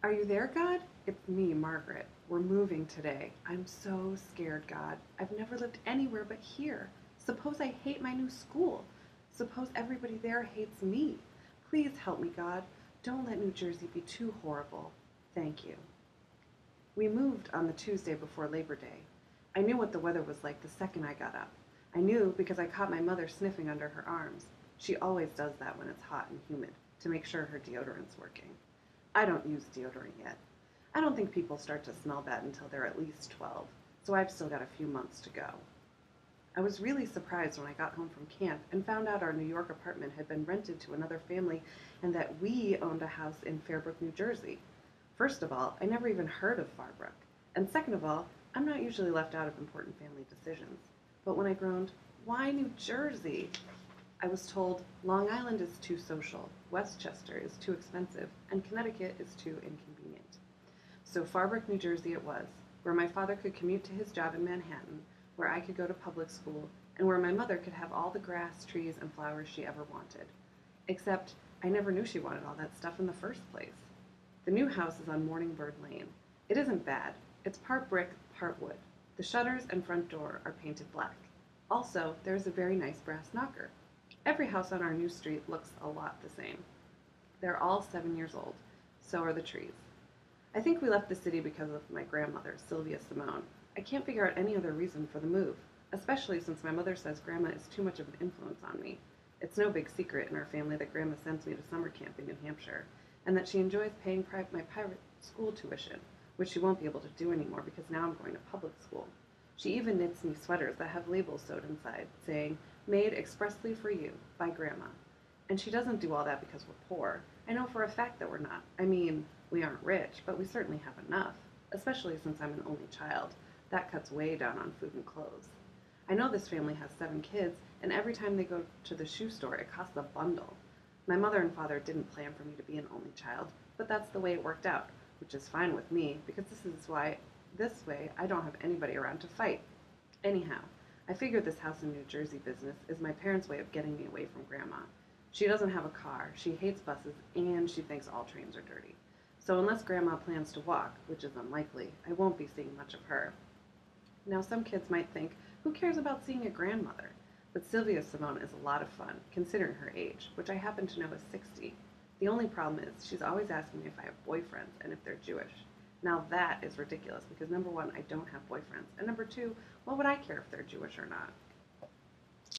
Are you there, God? It's me, Margaret. We're moving today. I'm so scared, God. I've never lived anywhere but here. Suppose I hate my new school. Suppose everybody there hates me. Please help me, God. Don't let New Jersey be too horrible. Thank you. We moved on the Tuesday before Labor Day. I knew what the weather was like the second I got up. I knew because I caught my mother sniffing under her arms. She always does that when it's hot and humid, to make sure her deodorant's working. I don't use deodorant yet. I don't think people start to smell bad until they're at least 12, so I've still got a few months to go. I was really surprised when I got home from camp and found out our New York apartment had been rented to another family and that we owned a house in Fairbrook, New Jersey. First of all, I never even heard of Farbrook. And second of all, I'm not usually left out of important family decisions. But when I groaned, "Why New Jersey?" I was told Long Island is too social, Westchester is too expensive, and Connecticut is too inconvenient. So Farbrook, New Jersey it was, where my father could commute to his job in Manhattan, where I could go to public school, and where my mother could have all the grass, trees, and flowers she ever wanted. Except I never knew she wanted all that stuff in the first place. The new house is on Morningbird Lane. It isn't bad. It's part brick, part wood. The shutters and front door are painted black. Also, there is a very nice brass knocker. Every house on our new street looks a lot the same. They're all 7 years old. So are the trees. I think we left the city because of my grandmother, Sylvia Simone. I can't figure out any other reason for the move, especially since my mother says Grandma is too much of an influence on me. It's no big secret in our family that Grandma sends me to summer camp in New Hampshire, and that she enjoys paying my private school tuition, which she won't be able to do anymore because now I'm going to public school. She even knits me sweaters that have labels sewed inside, saying, "Made expressly for you, by Grandma." And she doesn't do all that because we're poor. I know for a fact that we're not. I mean, we aren't rich, but we certainly have enough, especially since I'm an only child. That cuts way down on food and clothes. I know this family has 7 kids, and every time they go to the shoe store, it costs a bundle. My mother and father didn't plan for me to be an only child, but that's the way it worked out, which is fine with me because this way I don't have anybody around to fight. Anyhow, I figure this house in New Jersey business is my parents' way of getting me away from Grandma. She doesn't have a car, she hates buses, and she thinks all trains are dirty. So unless Grandma plans to walk, which is unlikely, I won't be seeing much of her. Now some kids might think, who cares about seeing a grandmother? But Sylvia Simone is a lot of fun, considering her age, which I happen to know is 60. The only problem is she's always asking me if I have boyfriends and if they're Jewish. Now that is ridiculous because number one, I don't have boyfriends, and number two, what would I care if they're Jewish or not?